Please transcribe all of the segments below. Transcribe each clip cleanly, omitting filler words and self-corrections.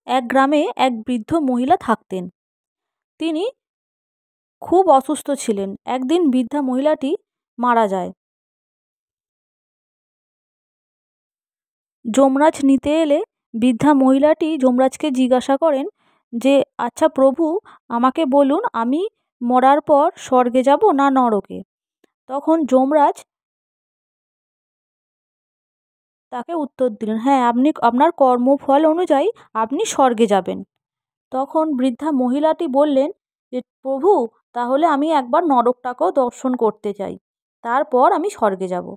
এক গ্রামে এক বৃদ্ধ মহিলা থাকতেন। তিনি খুব অসুস্থ ছিলেন। একদিন বৃদ্ধা মহিলাটি মারা যায়। যমরাজ নিতে এলে বৃদ্ধা মহিলাটি যমরাজকে জিজ্ঞাসা করেন যে, আচ্ছা প্রভু, আমাকে বলুন, আমি মরার পর স্বর্গে যাব না নরকে? তখন যমরাজ তাকে উত্তর দিলেন, হ্যাঁ, আপনার কর্মফল অনুযায়ী আপনি স্বর্গে যাবেন। তখন বৃদ্ধা মহিলাটি বললেন যে, প্রভু, তাহলে আমি একবার নরকটাকেও দর্শন করতে চাই, তারপর আমি স্বর্গে যাব।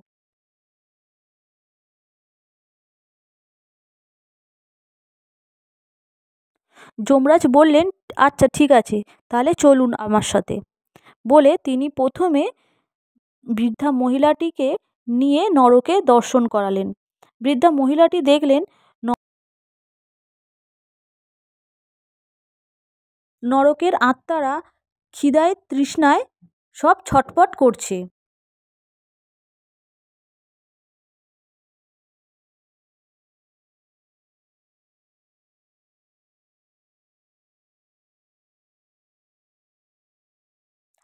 যমরাজ বললেন, আচ্ছা ঠিক আছে, তাহলে চলুন আমার সাথে। বলে তিনি প্রথমে বৃদ্ধা মহিলাটিকে নিয়ে নরকে দর্শন করালেন। বৃদ্ধা মহিলাটি দেখলেন নরকের আত্মারা খিদায় তৃষ্ণায় সব ছটফট করছে।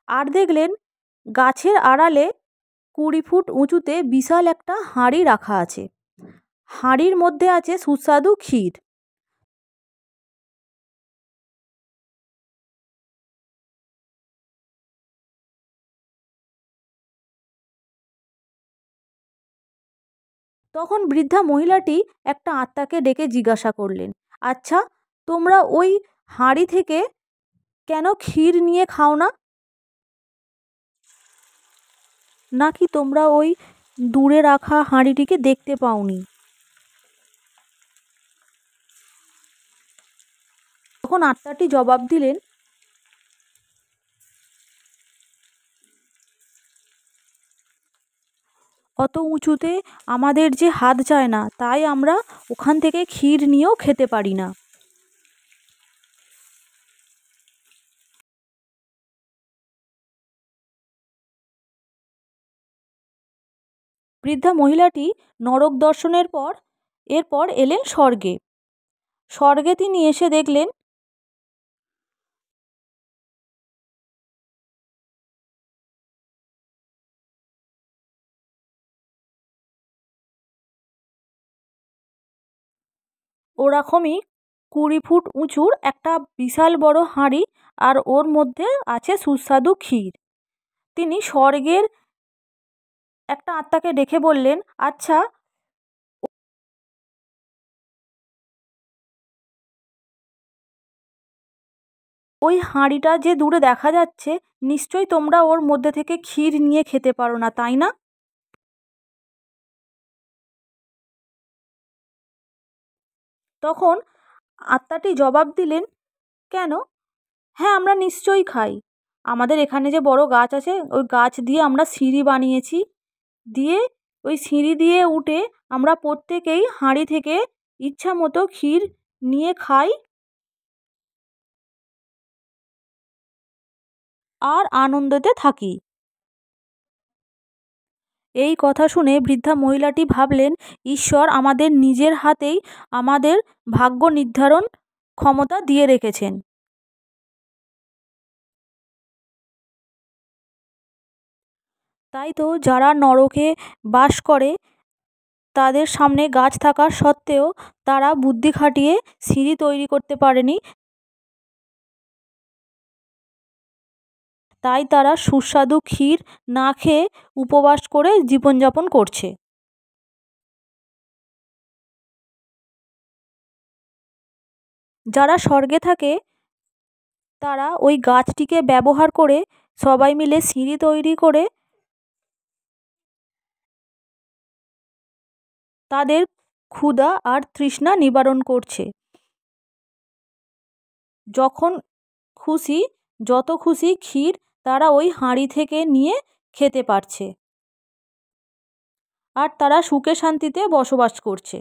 আর দেখলেন গাছের আড়ালে 20 ফুট উঁচুতে বিশাল একটা হাঁড়ি রাখা আছে। হাঁড়ির মধ্যে আছে সুস্বাদু ক্ষীর। তখন বৃদ্ধা মহিলাটি একটা আত্মাকে ডেকে জিজ্ঞাসা করলেন, আচ্ছা, তোমরা ওই হাঁড়ি থেকে কেন ক্ষীর নিয়ে খাও না? নাকি তোমরা ওই দূরে রাখা হাঁড়িটিকে দেখতে পাওনি? তখন আত্মাটি জবাব দিলেন, অত উঁচুতে আমাদের যে হাত যায় না, তাই আমরা ওখান থেকে ক্ষীর নিয়েও খেতে পারি না। বৃদ্ধা মহিলাটি নরক দর্শনের পর এরপর এলেন স্বর্গে। স্বর্গে তিনি এসে দেখলেন ওরকমই 20 ফুট উঁচুর একটা বিশাল বড় হাঁড়ি, আর ওর মধ্যে আছে সুস্বাদু ক্ষীর। তিনি স্বর্গের একটা আত্মাকে ডেকে বললেন, আচ্ছা, ওই হাঁড়িটা যে দূরে দেখা যাচ্ছে, নিশ্চয়ই তোমরা ওর মধ্যে থেকে ক্ষীর নিয়ে খেতে পারো না, তাই না? তখন আত্মাটি জবাব দিলেন, কেন, হ্যাঁ, আমরা নিশ্চয়ই খাই। আমাদের এখানে যে বড় গাছ আছে, ওই গাছ দিয়ে আমরা সিঁড়ি বানিয়েছি, দিয়ে ওই সিঁড়ি দিয়ে উঠে আমরা প্রত্যেকেই হাঁড়ি থেকে ইচ্ছা মতো ক্ষীর নিয়ে খাই আর আনন্দতে থাকি। এই কথা শুনে বৃদ্ধা মহিলাটি ভাবলেন, ঈশ্বর আমাদের নিজের হাতেই আমাদের ভাগ্য নির্ধারণ ক্ষমতা দিয়ে রেখেছেন। তাই তো যারা নরকে বাস করে, তাদের সামনে গাছ থাকা সত্ত্বেও তারা বুদ্ধি খাটিয়ে সিঁড়ি তৈরি করতে পারেনি, তাই তারা সুস্বাদু ক্ষীর না খেয়ে উপবাস করে জীবনযাপন করছে। যারা স্বর্গে থাকে, তারা ওই গাছটিকে ব্যবহার করে সবাই মিলে সিঁড়ি তৈরি করে তাদের ক্ষুধা আর তৃষ্ণা নিবারণ করছে। যখন খুশি, যত খুশি ক্ষীর তারা ওই হাঁড়ি থেকে নিয়ে খেতে পারছে, আর তারা সুখে শান্তিতে বসবাস করছে।